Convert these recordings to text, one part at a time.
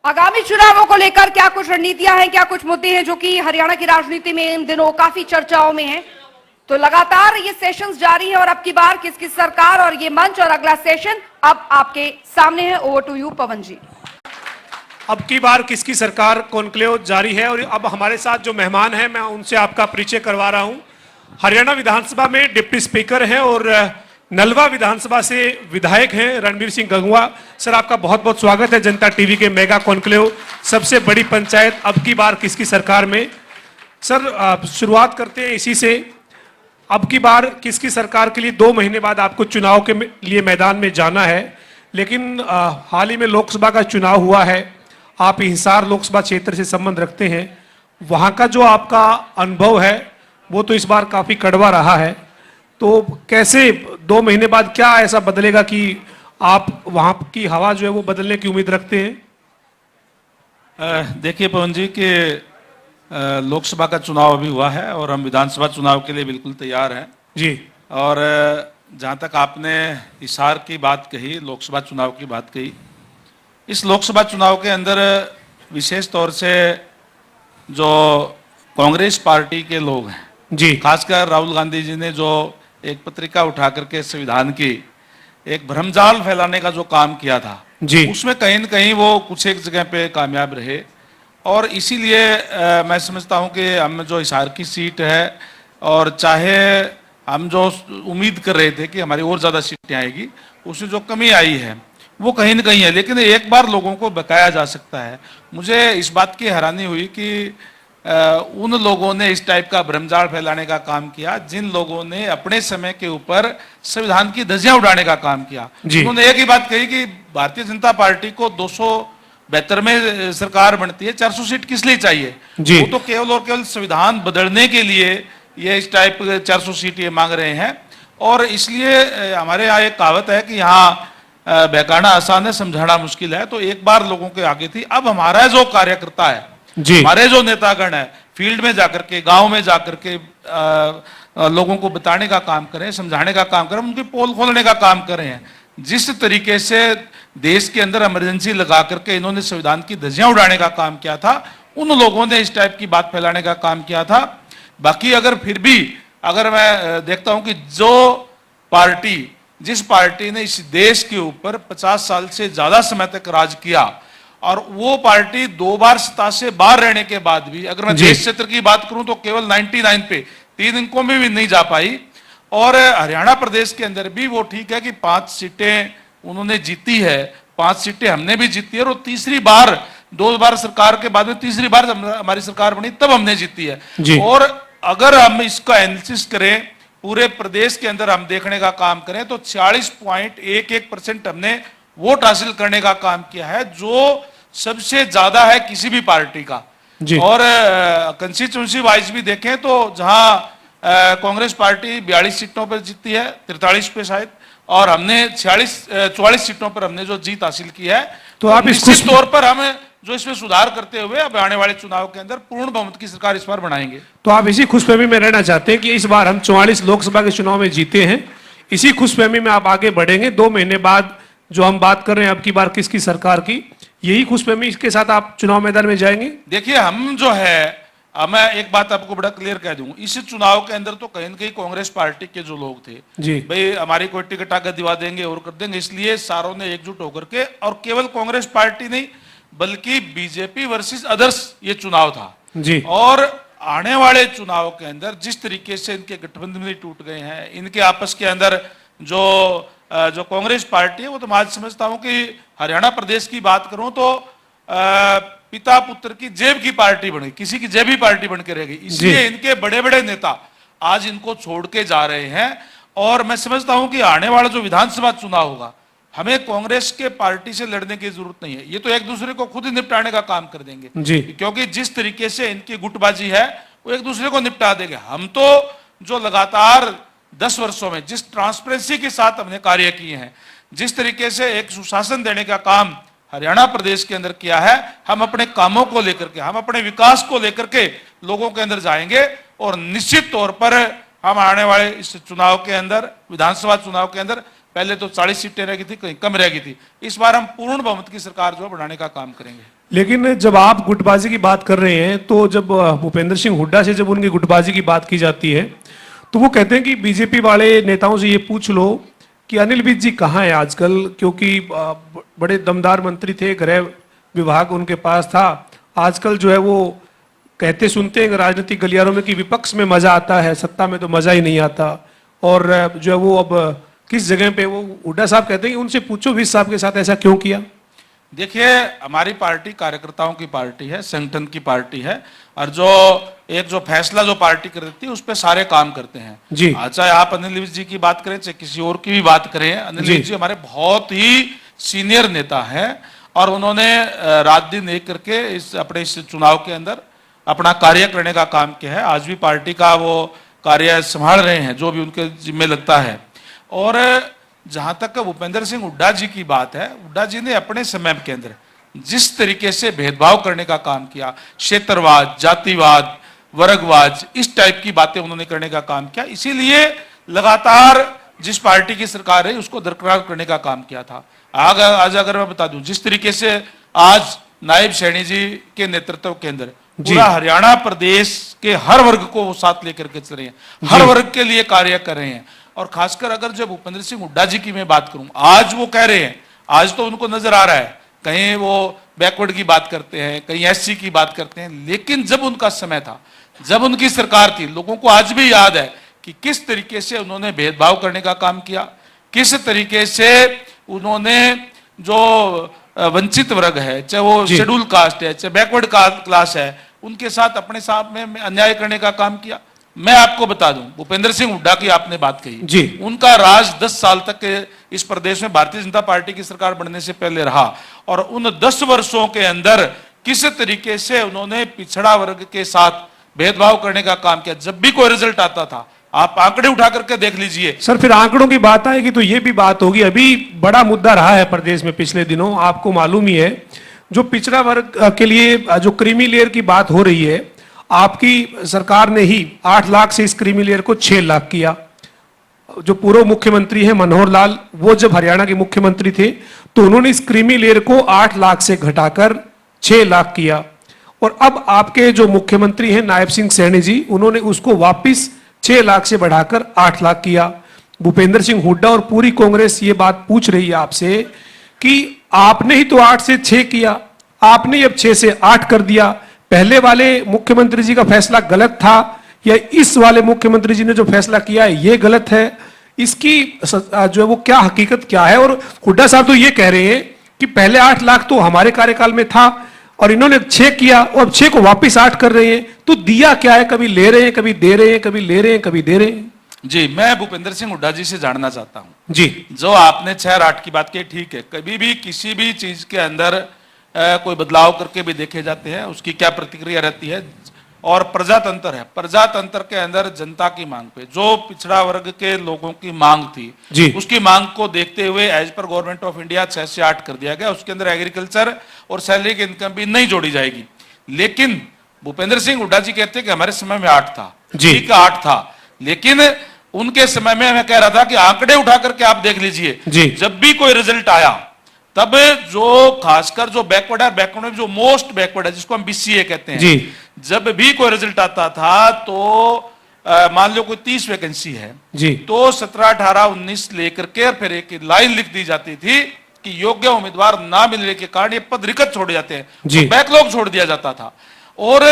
आगामी चुनावों को लेकर क्या कुछ रणनीतियां हैं, क्या कुछ मुद्दे हैं जो कि हरियाणा की राजनीति में इन दिनों काफी चर्चाओं में हैं? तो लगातार ये सेशंस जारी है और अब की बार किसकी सरकार और ये मंच और अगला सेशन अब आपके सामने है। ओवर टू यू पवन जी। अब की बार किसकी सरकार कॉन्क्लेव जारी है और अब हमारे साथ जो मेहमान हैं मैं उनसे आपका परिचय करवा रहा हूं। हरियाणा विधानसभा में डिप्टी स्पीकर हैं और नलवा विधानसभा से विधायक हैं रणबीर सिंह गंगवा। सर, आपका बहुत बहुत स्वागत है जनता टीवी के मेगा कॉन्क्लेव सबसे बड़ी पंचायत अब की बार किसकी सरकार में। सर, शुरुआत करते हैं इसी से। अब की बार किसकी सरकार के लिए 2 महीने बाद आपको चुनाव के लिए मैदान में जाना है, लेकिन हाल ही में लोकसभा का चुनाव हुआ है। आप हिसार लोकसभा क्षेत्र से संबंध रखते हैं, वहां का जो आपका अनुभव है वो तो इस बार काफी कड़वा रहा है। तो कैसे 2 महीने बाद क्या ऐसा बदलेगा कि आप वहां की हवा जो है वो बदलने की उम्मीद रखते हैं? देखिए पवन जी कि लोकसभा का चुनाव अभी हुआ है और हम विधानसभा चुनाव के लिए बिल्कुल तैयार हैं जी। और जहाँ तक आपने हिसार की बात कही, लोकसभा चुनाव की बात कही, इस लोकसभा चुनाव के अंदर विशेष तौर से जो कांग्रेस पार्टी के लोग हैं जी, खासकर राहुल गांधी जी ने जो एक पत्रिका उठा करके संविधान की एक भ्रमजाल फैलाने का जो काम किया था जी, उसमें कहीं न कहीं वो कुछ एक जगह पे कामयाब रहे। और इसीलिए मैं समझता हूं कि हम जो हिसार की सीट है और चाहे हम जो उम्मीद कर रहे थे कि हमारी और ज़्यादा सीटें आएगी, उसमें जो कमी आई है वो कहीं न कहीं है, लेकिन एक बार लोगों को बकाया जा सकता है। मुझे इस बात की हैरानी हुई कि उन लोगों ने इस टाइप का भ्रमजाल फैलाने का काम किया जिन लोगों ने अपने समय के ऊपर संविधान की धज्जियां उड़ाने का काम किया। उन्होंने एक ही बात कही कि भारतीय जनता पार्टी को 272 में सरकार बनती है, 400 सीट किस लिए चाहिए? वो तो केवल और केवल संविधान बदलने के लिए ये इस टाइप 400 सीट ये मांग रहे हैं। और इसलिए हमारे यहाँ एक कहावत है कि यहाँ बहकाना आसान है, समझाना मुश्किल है। तो एक बार लोगों के आगे थी, अब हमारा जो कार्यकर्ता है, हमारे जो नेतागण है, फील्ड में जाकर के, गांव में जाकर के लोगों को बताने का काम करें, समझाने का काम करें, उनकी पोल खोलने का काम कर रहे हैं। जिस तरीके से देश के अंदर इमरजेंसी लगा करके इन्होंने संविधान की धज्जियां उड़ाने का काम किया था, उन लोगों ने इस टाइप की बात फैलाने का काम किया था। बाकी अगर फिर भी अगर मैं देखता हूं कि जिस पार्टी ने इस देश के ऊपर 50 साल से ज्यादा समय तक राज किया और वो पार्टी 2 बार सत्ता से बाहर रहने के बाद भी, अगर मैं देश क्षेत्र की बात करूं तो केवल 99 पे 3 अंकों में भी नहीं जा पाई। और हरियाणा प्रदेश के अंदर भी वो ठीक है कि 5 सीटें उन्होंने जीती है, 5 सीटें हमने भी जीती है और तीसरी बार 2 बार सरकार के बाद में तीसरी बार हमारी सरकार बनी तब हमने जीती है। और अगर हम इसका एनालिसिस करें पूरे प्रदेश के अंदर, हम देखने का काम करें तो 40.11% हमने वोट हासिल करने का काम किया है, जो सबसे ज्यादा है किसी भी पार्टी का। और कंस्टिट्यूंसी वाइज भी देखें तो जहां कांग्रेस पार्टी 42 सीटों पर जीती है, 43 पे शायद, और हमने 44 सीटों पर हमने जो जीत हासिल की है। तो आप निश्चित तौर पर हम जो इसमें सुधार करते हुए अब आने वाले चुनाव के अंदर पूर्ण बहुमत की सरकार इस बार बनाएंगे। तो आप इसी खुशफहमी में रहना चाहते हैं कि इस बार हम 44 लोकसभा के चुनाव में जीते हैं, इसी खुशफहमी में आप आगे बढ़ेंगे। 2 महीने बाद जो हम बात कर रहे हैं अब की बार किसकी सरकार की, यही खुशफहमी के साथ आप चुनाव मैदान में जाएंगे? देखिए, हम जो है, मैं एक बात आपको बड़ा क्लियर कह दूं, इस चुनाव के अंदर तो कहीं न कहीं कांग्रेस पार्टी के जो लोग थे जी, भाई हमारी कोई टिकट आगे दिवा देंगे और कर देंगे, इसलिए सारों ने एकजुट होकर के, और केवल कांग्रेस पार्टी नहीं बल्कि बीजेपी वर्सेस अदर्स ये चुनाव था जी। और आने वाले चुनाव के अंदर जिस तरीके से इनके गठबंधन टूट गए हैं, इनके आपस के अंदर जो कांग्रेस पार्टी है, वो तो मैं आज समझता हूं कि हरियाणा प्रदेश की बात करूं तो पिता पुत्र की जेब की पार्टी बन गई, किसी की जेबी पार्टी बन के रह गई। इसलिए इनके बड़े बड़े नेता आज इनको छोड़ के जा रहे हैं। और मैं समझता हूं कि आने वाला जो विधानसभा चुनाव होगा, हमें कांग्रेस के पार्टी से लड़ने की जरूरत नहीं है, ये तो एक दूसरे को खुद ही निपटाने का काम कर देंगे जी। क्योंकि जिस तरीके से इनकी गुटबाजी है वो एक दूसरे को निपटा देंगे। हम तो जो लगातार 10 वर्षों में जिस ट्रांसपेरेंसी के साथ हमने कार्य किए हैं, जिस तरीके से एक सुशासन देने का काम हरियाणा प्रदेश के अंदर किया है, हम अपने कामों को लेकर के, हम अपने विकास को लेकर के लोगों के अंदर जाएंगे। और निश्चित तौर पर हम आने वाले इस चुनाव के अंदर, विधानसभा चुनाव के अंदर, पहले तो 40 सीटें रह गई थी, कहीं कम रह गई थी, इस बार हम पूर्ण बहुमत की सरकार जो बनाने का काम करेंगे। लेकिन जब आप गुटबाजी की बात कर रहे हैं तो जब भूपेंद्र सिंह हुड्डा से जब उनकी गुटबाजी की बात की जाती है तो वो कहते हैं कि बीजेपी वाले नेताओं से ये पूछ लो कि अनिल विज जी कहाँ है आजकल, क्योंकि बड़े दमदार मंत्री थे, गृह विभाग उनके पास था। आजकल जो है वो कहते सुनते हैं राजनीतिक गलियारों में कि विपक्ष में मजा आता है, सत्ता में तो मजा ही नहीं आता। और जो है वो अब किस जगह पे, वो हुड्डा साहब कहते हैं कि उनसे पूछो विज साहब के साथ ऐसा क्यों किया। देखिए, हमारी पार्टी कार्यकर्ताओं की पार्टी है, संगठन की पार्टी है, और जो फैसला जो पार्टी कर देती है उस पर सारे काम करते हैं जी। चाहे आप अनिल विज जी की बात करें चाहे किसी और की भी बात करें, अनिल विज जी हमारे बहुत ही सीनियर नेता हैं और उन्होंने रात दिन एक करके इस चुनाव के अंदर अपना कार्य करने का काम किया है। आज भी पार्टी का वो कार्य संभाल रहे हैं जो भी उनके जिम्मे लगता है। और जहां तक भूपेंद्र सिंह हुड्डा जी की बात है, हुड्डा जी ने अपने समय के अंदर जिस तरीके से भेदभाव करने का काम किया, क्षेत्रवाद, जातिवाद, वर्गवाद, इस टाइप की बातें उन्होंने करने का काम किया, इसीलिए लगातार जिस पार्टी की सरकार है उसको दरकिनार करने का काम किया था। आज अगर मैं बता दूं, जिस तरीके से आज नायब सैनी जी के नेतृत्व के अंदर पूरा हरियाणा प्रदेश के हर वर्ग को वो साथ लेकर के चल रहे हैं, हर वर्ग के लिए कार्य कर रहे हैं। और खासकर अगर जब भूपेंद्र सिंह हुड्डा जी की मैं बात करूं, आज वो कह रहे हैं, आज तो उनको नजर आ रहा है कहीं वो बैकवर्ड की बात करते हैं, कहीं एससी की बात करते हैं, लेकिन जब उनका समय था, जब उनकी सरकार थी, लोगों को आज भी याद है कि किस तरीके से उन्होंने भेदभाव करने का काम किया, किस तरीके से उन्होंने जो वंचित वर्ग है, चाहे वो शेड्यूल कास्ट है, चाहे बैकवर्ड क्लास है, उनके साथ अपने साथ में अन्याय करने का काम किया। मैं आपको बता दूं, भूपेंद्र सिंह हुड्डा की आपने बात कही जी, उनका राज 10 साल तक इस प्रदेश में भारतीय जनता पार्टी की सरकार बनने से पहले रहा, और उन 10 वर्षों के अंदर किस तरीके से उन्होंने पिछड़ा वर्ग के साथ भेदभाव करने का काम किया। जब भी कोई रिजल्ट आता था, आप आंकड़े उठा करके देख लीजिए। सर, फिर आंकड़ों की बात आएगी तो ये भी बात होगी, अभी बड़ा मुद्दा रहा है प्रदेश में पिछले दिनों, आपको मालूम ही है, जो पिछड़ा वर्ग के लिए जो क्रीमी लेयर की बात हो रही है, आपकी सरकार ने ही 8 लाख से इस क्रीमी लेयर को 6 लाख किया। जो पूर्व मुख्यमंत्री हैं मनोहर लाल, वो जब हरियाणा के मुख्यमंत्री थे तो उन्होंने इस क्रीमी लेयर को 8 लाख से घटाकर 6 लाख किया। और अब आपके जो मुख्यमंत्री हैं नायब सिंह सैनी जी, उन्होंने उसको वापिस 6 लाख से बढ़ाकर 8 लाख किया। भूपेंद्र सिंह हुड्डा और पूरी कांग्रेस ये बात पूछ रही है आपसे कि आपने ही तो 8 से 6 किया, आपने अब 6 से 8 कर दिया। पहले वाले मुख्यमंत्री जी का फैसला गलत था या इस वाले मुख्यमंत्री जी ने जो फैसला किया है ये गलत है? इसकी जो है वो क्या हकीकत क्या है? और हुड्डा साहब तो ये कह रहे हैं कि पहले 8 लाख तो हमारे कार्यकाल में था और इन्होंने 6 किया और 6 को वापस 8 कर रहे हैं, तो दिया क्या है? कभी ले रहे हैं, कभी दे रहे हैं, कभी ले रहे हैं, कभी दे रहे हैं। जी, मैं भूपेंद्र सिंह हुड्डा जी से जानना चाहता हूं जी, जो आपने 6 और 8 की बात की, ठीक है, कभी भी किसी भी चीज के अंदर कोई बदलाव करके भी देखे जाते हैं, उसकी क्या प्रतिक्रिया रहती है। और प्रजातंत्र है, प्रजातंत्र के अंदर जनता की मांग पे जो पिछड़ा वर्ग के लोगों की मांग थी, उसकी मांग को देखते हुए as per government of India 6 से 8 कर दिया गया। उसके अंदर एग्रीकल्चर और सैलरी की इनकम भी नहीं जोड़ी जाएगी। लेकिन भूपेंद्र सिंह हुड्डा जी कहते हैं कि हमारे समय में 8 था, ठीक है 8 था, लेकिन उनके समय में मैं कह रहा था कि आंकड़े उठा करके आप देख लीजिए, जब भी कोई रिजल्ट आया तब जो खासकर जो बैकवर्ड है, बैकवर्ड में जो मोस्ट बैकवर्ड है जिसको हम बीसीए कहते हैं, जब भी कोई रिजल्ट आता था तो मान लो कोई 30 वैकेंसी है तो 17, 18, 19 लेकर के फिर एक लाइन लिख दी जाती थी कि योग्य उम्मीदवार ना मिलने के कारण ये पद रिक्त छोड़ जाते हैं, तो बैकलॉग छोड़ दिया जाता था। और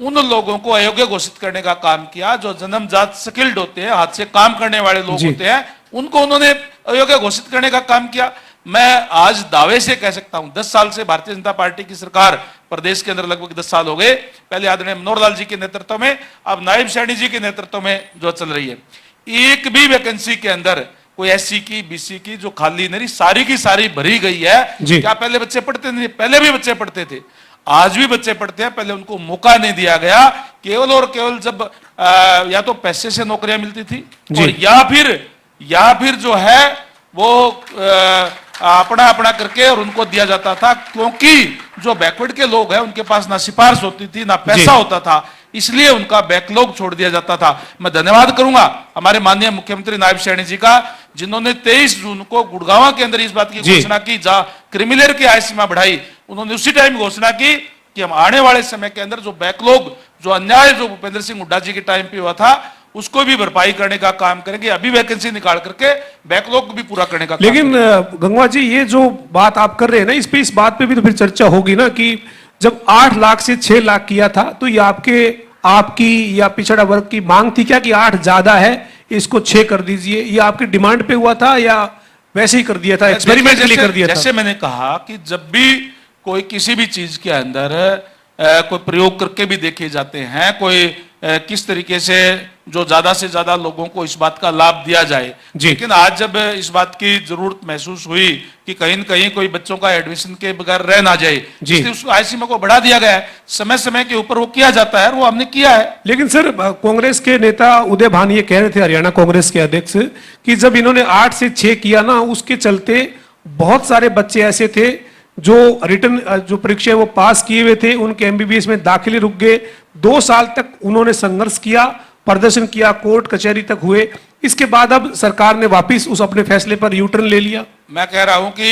उन लोगों को अयोग्य घोषित करने का काम किया जो जन्मजात स्किल्ड होते हैं, हाथ से काम करने वाले लोग होते हैं, उनको उन्होंने अयोग्य घोषित करने का काम किया। मैं आज दावे से कह सकता हूं 10 साल से भारतीय जनता पार्टी की सरकार प्रदेश के अंदर लगभग 10 साल हो गए, पहले आदरणीय मनोहर लाल जी के नेतृत्व में, अब नायब सैनी जी के नेतृत्व में जो चल रही है, एक भी वैकेंसी के अंदर कोई एससी की, बीसी की जो खाली नहीं, सारी की सारी भरी गई है। क्या पहले बच्चे पढ़ते नहीं? पहले भी बच्चे पढ़ते थे, आज भी बच्चे पढ़ते हैं, पहले उनको मौका नहीं दिया गया। केवल और केवल जब या तो पैसे से नौकरियां मिलती थी और या फिर जो है वो अपना अपना करके और उनको दिया जाता था, क्योंकि जो बैकवर्ड के लोग हैं उनके पास ना सिफारिश होती थी ना पैसा होता था, इसलिए उनका बैकलॉग छोड़ दिया जाता था। मैं धन्यवाद करूंगा हमारे माननीय मुख्यमंत्री नायब सैनी जी का जिन्होंने 23 जून को गुड़गांव के अंदर इस बात की जी। घोषणा की, जहां क्रिमिनल की आय सीमा बढ़ाई, उन्होंने उसी टाइम घोषणा की कि हम आने वाले समय के अंदर जो बैकलॉग, जो अन्याय जो भूपेंद्र सिंह हुड्डा जी के टाइम पे हुआ था, उसको भी भरपाई करने का काम करेंगे। अभी वैकेंसी निकाल करके बैकलॉग को भी पूरा करने का लेकिन काम गंगवा जी, ये जो बात आप कर रहे हैं ना, इस बात पे भी तो फिर चर्चा होगी ना कि जब 8 लाख से 6 लाख किया था, तो ये आपकी या पिछड़ा वर्ग की मांग थी क्या कि 8 ज्यादा है, इसको 6 कर दीजिए? ये आपकी डिमांड पे हुआ था या वैसे ही कर दिया था, एक्सपेरिमेंटली कर दिया था? जैसे मैंने कहा कि जब भी कोई किसी भी चीज के अंदर कोई प्रयोग करके भी देखे जाते हैं, कोई किस तरीके से जो ज्यादा से ज्यादा लोगों को इस बात का लाभ दिया जाए। लेकिन आज जब इस बात की जरूरत महसूस हुई कि कहीं न कहीं कोई बच्चों का एडमिशन के बगैर रह ना जाए, इसलिए उस आय सीमा को बढ़ा दिया गया है। समय समय के ऊपर वो किया जाता है, वो हमने किया है। लेकिन सर, कांग्रेस के नेता उदय भान ये कह रहे थे, हरियाणा कांग्रेस के अध्यक्ष, कि जब इन्होंने 8 से 6 किया ना, उसके चलते बहुत सारे बच्चे ऐसे थे जो रिटर्न जो परीक्षा वो पास किए हुए थे, उनके एमबीबीएस में दाखिले रुक गए। 2 साल तक उन्होंने संघर्ष किया, प्रदर्शन किया, कोर्ट कचहरी तक हुए। इसके बाद अब सरकार ने वापस उस अपने फैसले पर यू टर्न ले लिया। मैं कह रहा हूं कि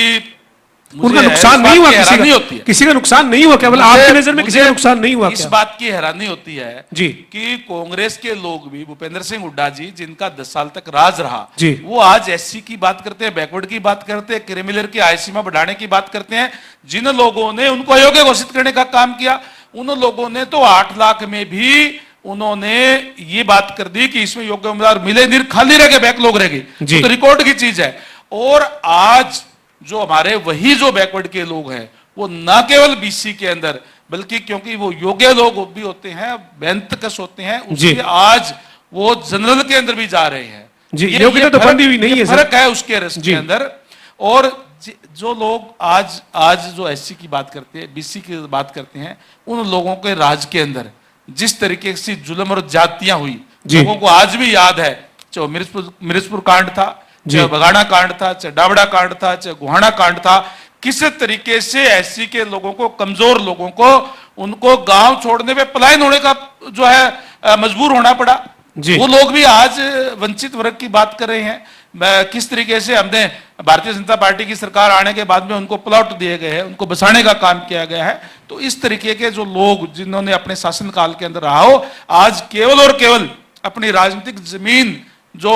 उनका नुकसान नहीं हुआ, किसी का नुकसान नहीं हुआ, केवल आपकी नजर में किसी का नुकसान नहीं हुआ? इस बात की हैरानी होती है जी कि कांग्रेस के लोग भी, भूपेंद्र सिंह हुड्डा जी जिनका 10 साल तक राज रहा जी, वो आज एससी की बात करते हैं, बैकवर्ड की बात करते हैं, क्रिमिनल की आय सीमा बढ़ाने की बात करते हैं। जिन लोगों ने उनको अयोग्य घोषित करने का काम किया, उन लोगों ने तो 8 लाख में भी उन्होंने ये बात कर दी कि इसमें योग्य उम्मीदवार मिले नहीं, खाली रह गए, बैकलॉग रह गए। तो रिकॉर्ड की चीज है। और आज जो हमारे वही जो बैकवर्ड के लोग हैं, वो न केवल बीसी के अंदर, बल्कि क्योंकि वो योग्य लोग भी होते हैं, बेंतकश होते हैं, उसके आज वो जनरल के अंदर भी जा रहे हैं। योग्यता तो बंदी हुई नहीं है, फर्क है उसके रस के अंदर। और जो लोग आज जो एससी की बात करते हैं, बीसी की बात करते हैं, उन लोगों के राज के अंदर जिस तरीके से जुल्म और जातियां हुई, लोगों को आज भी याद है। चाहे मिर्जपुर कांड था, चाहे बगाना कांड था, चाहे डावड़ा कांड था, चाहे गुहाना कांड था, किस तरीके से एससी के लोगों को, कमजोर लोगों को, उनको गांव छोड़ने पे पलायन होने का जो है मजबूर होना पड़ा। वो लोग भी आज वंचित वर्ग की बात कर रहे हैं। किस तरीके से हमने भारतीय जनता पार्टी की सरकार आने के बाद में उनको प्लॉट दिए गए हैं, उनको बसाने का काम किया गया है। तो इस तरीके के जो लोग जिन्होंने अपने शासनकाल के अंदर रहा हो, आज केवल और केवल अपनी राजनीतिक जमीन जो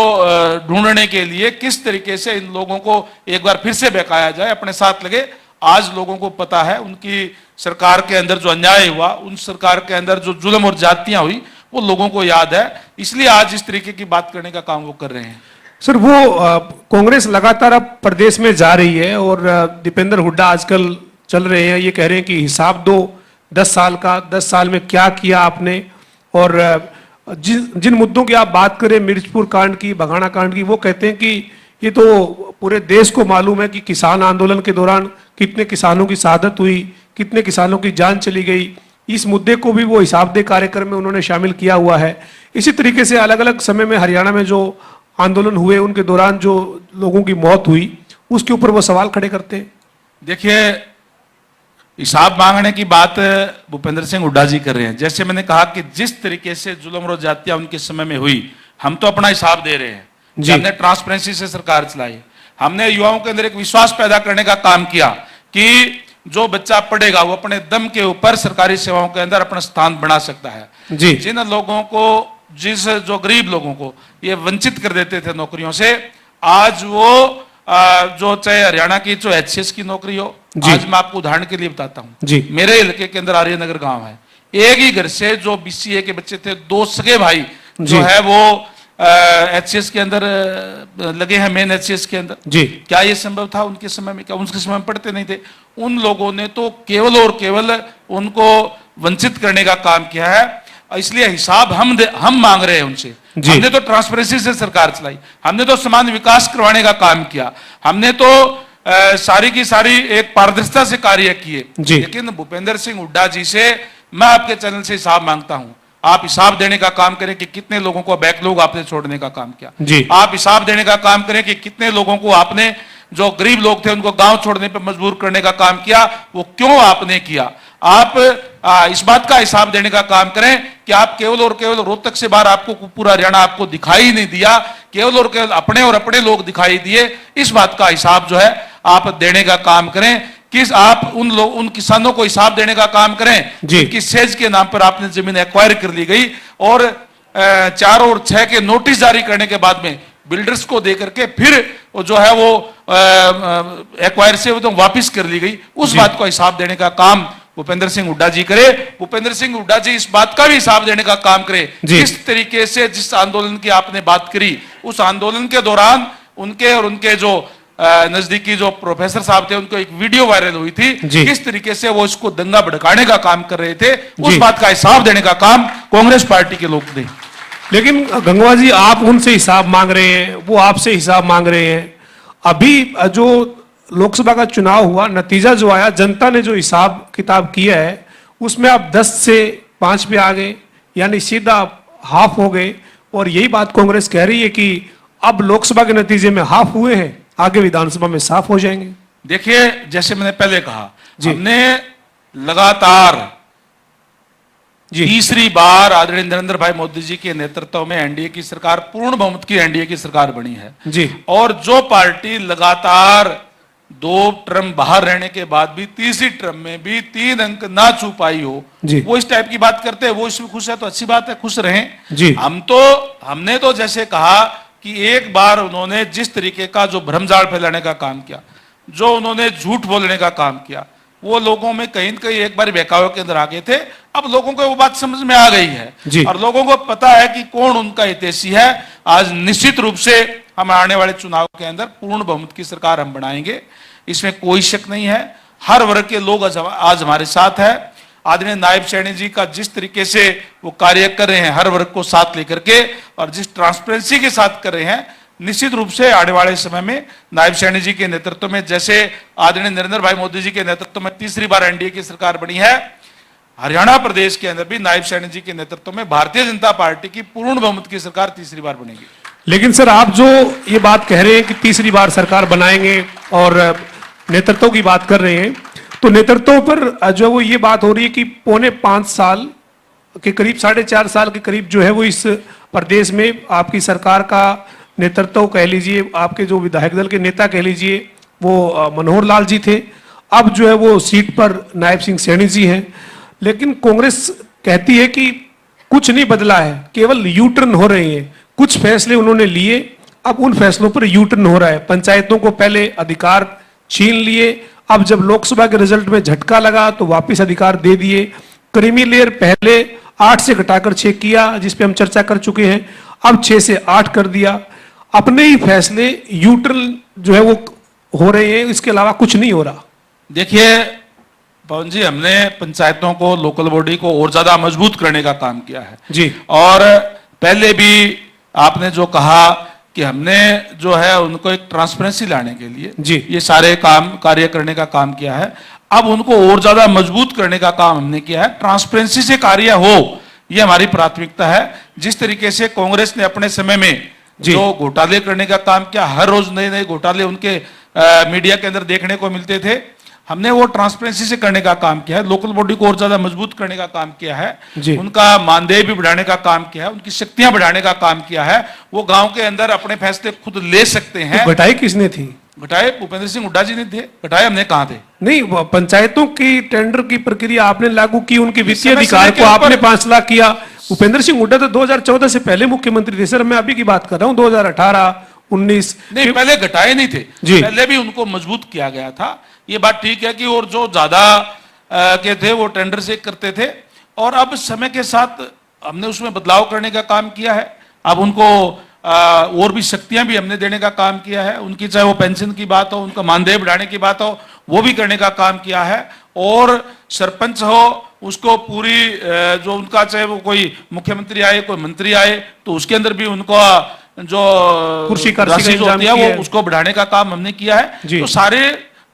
ढूंढने के लिए किस तरीके से इन लोगों को एक बार फिर से बहकाया जाए, अपने साथ लगे। आज लोगों को पता है उनकी सरकार के अंदर जो अन्याय हुआ, उन सरकार के अंदर जो जुल्म और जातियां हुई, वो लोगों को याद है। इसलिए आज इस तरीके की बात करने का काम वो कर रहे हैं। सर, वो कांग्रेस लगातार अब प्रदेश में जा रही है और दीपेंद्र हुड्डा आजकल चल रहे हैं, ये कह रहे हैं कि हिसाब दो 10 साल का, 10 साल में क्या किया आपने। और जिन मुद्दों की आप बात करें, मिर्जपुर कांड की, बघाना कांड की, वो कहते हैं कि ये तो पूरे देश को मालूम है कि किसान आंदोलन के दौरान कितने किसानों की शहादत हुई, कितने किसानों की जान चली गई। इस मुद्दे को भी वो हिसाब दे कार्यक्रम में उन्होंने शामिल किया हुआ है। इसी तरीके से अलग अलग समय में हरियाणा में जो आंदोलन हुए, उनके दौरान जो लोगों की मौत हुई, उसके ऊपर वो सवाल खड़े करते हैं। देखिए, हिसाब मांगने की बात भूपेंद्र सिंह हुड्डा जी कर रहे हैं। जैसे मैंने कहा कि जिस तरीके से जुल्म और जातियां उनके समय में हुई, हम तो अपना हिसाब दे रहे हैं। हमने ट्रांसपेरेंसी से सरकार चलाई, हमने युवाओं के अंदर एक विश्वास पैदा करने का काम किया कि जो बच्चा पढ़ेगा वो अपने दम के ऊपर सरकारी सेवाओं के अंदर अपना स्थान बना सकता है। जिन लोगों को, जो गरीब लोगों को ये वंचित कर देते थे नौकरियों से, आज वो जो चाहे हरियाणा की जो एचसीएस की नौकरी हो, आज मैं आपको उदाहरण के लिए बताता हूं। मेरे इलाके के अंदर आर्यनगर गांव है, एक ही घर से जो बीसीए के बच्चे थे, 2 सगे भाई जो है वो एचसीएस के अंदर लगे हैं, मेन एचसीएस के अंदर। क्या ये संभव था उनके समय में? क्या उनके समय में पढ़ते नहीं थे? उन लोगों ने तो केवल और केवल उनको वंचित करने का काम किया है। इसलिए हिसाब हम मांग रहे हैं उनसे। हमने तो ट्रांसपेरेंसी से सरकार चलाई, हमने तो समान विकास करवाने का काम किया, हमने तो सारी की सारी एक पारदर्शिता से कार्य किए। लेकिन भूपेंद्र सिंह हुड्डा जी से मैं आपके चैनल से हिसाब मांगता हूं। आप हिसाब देने का काम करें कि कितने लोगों को बैकलॉग आपने छोड़ने का काम किया। आप हिसाब देने का काम करें कि कितने लोगों को आपने, जो गरीब लोग थे, उनको गांव छोड़ने पर मजबूर करने का काम किया, वो क्यों आपने किया। आप इस बात का हिसाब देने का काम करें कि आप केवल और केवल रोहतक से बाहर आपको पूरा हरियाणा आपको दिखाई नहीं दिया, केवल और केवल अपने और अपने लोग दिखाई दिए। इस बात का हिसाब जो है आप देने का काम करें। किस आप उन किसानों को हिसाब देने का काम करें कि सेज के नाम पर आपने जमीन एक्वायर कर ली गई और 4 और 6 के नोटिस जारी करने के बाद में बिल्डर्स को देकर के फिर जो है वो एक्वायर से तो वापिस कर ली गई। उस बात का हिसाब देने का काम भूपेंद्र सिंह हुड्डा जी करे। भूपेंद्र सिंह हुड्डा जी इस बात का भी हिसाब देने का काम करे किस तरीके से जिस आंदोलन की आपने बात करी, उस आंदोलन के दौरान उनके और उनके जो नजदीकी जो प्रोफेसर साहब थे उनको एक वीडियो वायरल हुई थी, किस तरीके से वो इसको दंगा भड़काने का काम कर रहे थे। उस बात का हिसाब देने का काम कांग्रेस पार्टी के लोग दें। लेकिन गंगवा जी, आप उनसे हिसाब मांग रहे हैं, वो आपसे हिसाब मांग रहे हैं। अभी जो लोकसभा का चुनाव हुआ, नतीजा जो आया, जनता ने जो हिसाब किताब किया है उसमें आप 10 से 5 पे आ गए, यानी सीधा हाफ हो गए। और यही बात कांग्रेस कह रही है कि अब लोकसभा के नतीजे में हाफ हुए हैं, आगे विधानसभा में साफ हो जाएंगे। देखिए, जैसे मैंने पहले कहा, हमने लगातार तीसरी बार आदरणीय नरेंद्र भाई मोदी जी के नेतृत्व में एनडीए की सरकार, पूर्ण बहुमत की एनडीए की सरकार बनी है जी। और जो पार्टी लगातार 2 टर्म बाहर रहने के बाद भी तीसरी टर्म में भी 3 अंक ना छू पाई हो, वो इस टाइप की बात करते हैं। वो इसमें खुश है तो अच्छी बात है, खुश रहें जी। हमने तो जैसे कहा कि एक बार उन्होंने जिस तरीके का जो भ्रमजाल फैलाने का काम किया, जो उन्होंने झूठ बोलने का काम किया, वो लोगों में कहीं न कहीं एक बार बहकावे के अंदर आ गए थे। अब लोगों को वो बात समझ में आ गई है और लोगों को पता है कि कौन उनका हितैषी है। आज निश्चित रूप से हम आने वाले चुनाव के अंदर पूर्ण बहुमत की सरकार हम बनाएंगे, इसमें कोई शक नहीं है। हर वर्ग के लोग आज हमारे साथ है। आदरणीय नायब सैनी जी का जिस तरीके से वो कार्य कर रहे हैं, हर वर्ग को साथ लेकर के और जिस ट्रांसपेरेंसी के साथ कर रहे हैं, निश्चित रूप से आने वाले समय में नायब सैनी जी के नेतृत्व में, जैसे आदरणीय नरेंद्र भाई मोदी जी के नेतृत्व में तीसरी बार एनडीए की सरकार बनी है, हरियाणा प्रदेश के अंदर भी नायब सैनी जी के नेतृत्व में भारतीय जनता पार्टी की पूर्ण बहुमत की सरकार तीसरी बार बनेगी। लेकिन सर, आप जो ये बात कह रहे हैं कि तीसरी बार सरकार बनाएंगे और नेतृत्व की बात कर रहे हैं, तो नेतृत्व पर जो वो ये बात हो रही है कि 4.25 साल के करीब, 4.5 साल के करीब जो है वो इस प्रदेश में आपकी सरकार का नेतृत्व कह लीजिए, आपके जो विधायक दल के नेता कह लीजिए, वो मनोहर लाल जी थे। अब जो है वो सीट पर नायब सिंह सैनी जी हैं। लेकिन कांग्रेस कहती है कि कुछ नहीं बदला है, केवल यू टर्न हो रहे हैं। कुछ फैसले उन्होंने लिए, अब उन फैसलों पर यू टर्न हो रहा है। पंचायतों को पहले अधिकार छीन लिए, अब जब लोकसभा के रिजल्ट में झटका लगा तो वापस अधिकार दे दिए। क्रीमी लेयर पहले 8 से घटाकर 6 किया, जिसपे हम चर्चा कर चुके हैं, अब 6 से 8 कर दिया। अपने ही फैसले यू टर्न जो है वो हो रहे हैं, इसके अलावा कुछ नहीं हो रहा। देखिए पवन जी, हमने पंचायतों को, लोकल बॉडी को और ज्यादा मजबूत करने का काम किया है जी। और पहले भी आपने जो कहा कि हमने जो है उनको एक ट्रांसपेरेंसी लाने के लिए जी ये सारे कार्य करने का काम किया है। अब उनको और ज्यादा मजबूत करने का काम हमने किया है। ट्रांसपेरेंसी से कार्य हो, ये हमारी प्राथमिकता है। जिस तरीके से कांग्रेस ने अपने समय में जो घोटाले करने का काम किया, हर रोज नए नए घोटाले उनके मीडिया के अंदर देखने को मिलते थे, हमने वो ट्रांसपेरेंसी से करने का काम किया है। लोकल बॉडी को और ज्यादा मजबूत करने का काम किया है, उनका मानदेय भी बढ़ाने का काम किया है, उनकी शक्तियां बढ़ाने का काम किया है। वो गांव के अंदर अपने फैसले खुद ले सकते हैं। तो घटाई किसने थी? घटाए भूपेंद्र सिंह हुड्डा जी ने थे। घटाए हमने कहां थे? नहीं, पंचायतों की टेंडर की प्रक्रिया आपने लागू की, उनके वित्तीय अधिकार को आपने 5 लाख किया। भूपेंद्र सिंह हुड्डा तो 2014 से पहले मुख्यमंत्री थे। सर, मैं अभी की बात कर रहा हूँ, 2018, 19 नहीं, पहले घटाए नहीं थे जी, पहले भी उनको मजबूत किया गया था। ये बात ठीक है कि और जो ज्यादा के थे वो टेंडर से करते थे, और अब समय के साथ हमने उसमें बदलाव करने का काम किया है। अब उनको और भी शक्तियां भी हमने देने का काम किया है। उनकी चाहे वो पेंशन की बात हो, उनका मानदेय बढ़ाने की बात हो, वो भी करने का काम किया है। और सरपंच हो, उसको पूरी जो उनका चाहे वो कोई मुख्यमंत्री आए, कोई मंत्री आए, तो उसके अंदर भी उनको जो कुर्सी राशि जो होती है वो उसको बढ़ाने का काम हमने किया है। तो सारे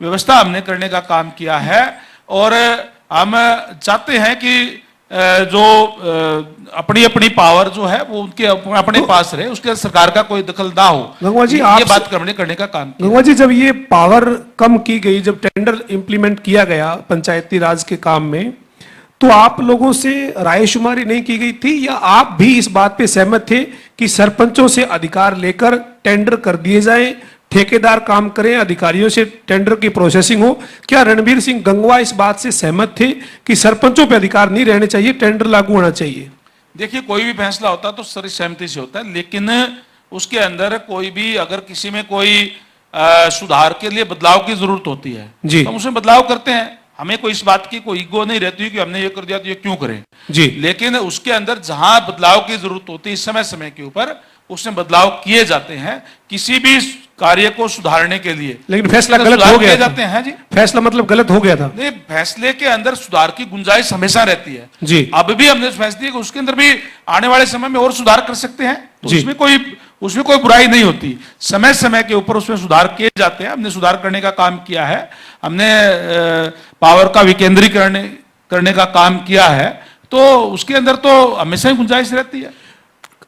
व्यवस्था हमने करने का काम किया है। और हम चाहते हैं कि जो अपनी अपनी पावर जो है वो उनके अपने पास रहे, उसके सरकार का कोई दखल ना हो। गंगवा जी, ये बात करने का काम किया। गंगवा जी, जब ये पावर कम की गई, जब टेंडर इंप्लीमेंट किया गया पंचायती राज के काम में, तो आप लोगों से रायशुमारी नहीं की गई थी, या आप भी इस बात पे सहमत थे कि सरपंचों से अधिकार लेकर टेंडर कर दिए जाएं, ठेकेदार काम करें, अधिकारियों से टेंडर की प्रोसेसिंग हो? क्या रणबीर सिंह गंगवा इस बात से सहमत थे कि सरपंचों पे अधिकार नहीं रहने चाहिए, टेंडर लागू होना चाहिए? देखिए, कोई भी फैसला होता है तो सर्वसहमति से होता है, लेकिन उसके अंदर कोई भी अगर किसी में कोई सुधार के लिए बदलाव की जरूरत होती है जी। तो हम उसमें बदलाव करते हैं। हमें कोई इस बात की कोई ईगो नहीं रहती कि हमने ये कर दिया तो ये क्यों करें जी। लेकिन उसके अंदर जहां बदलाव की जरूरत होती है समय समय के ऊपर उसमें बदलाव किए जाते हैं किसी भी कार्य को सुधारने के लिए। लेकिन फैसला उसमें गलत सुधार हो गया किए था। जाते हैं जी। फैसला मतलब गलत हो गया था। नहीं, फैसले के अंदर सुधार की गुंजाइश हमेशा रहती है जी। अब भी हमने फैसले कि उसके अंदर भी आने वाले समय में और सुधार कर सकते हैं, तो जी। उसमें कोई बुराई नहीं होती। समय समय के ऊपर उसमें सुधार किए जाते हैं। हमने सुधार करने का काम किया है, हमने पावर का विकेंद्रीकरण करने का काम किया है, तो उसके अंदर तो हमेशा ही गुंजाइश रहती है।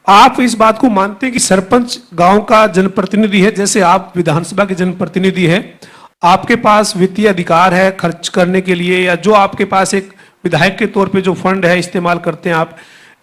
आप इस बात को मानते हैं कि सरपंच गांव का जनप्रतिनिधि है, जैसे आप विधानसभा के जनप्रतिनिधि हैं, आपके पास वित्तीय अधिकार है खर्च करने के लिए, या जो आपके पास एक विधायक के तौर पे जो फंड है इस्तेमाल करते हैं आप,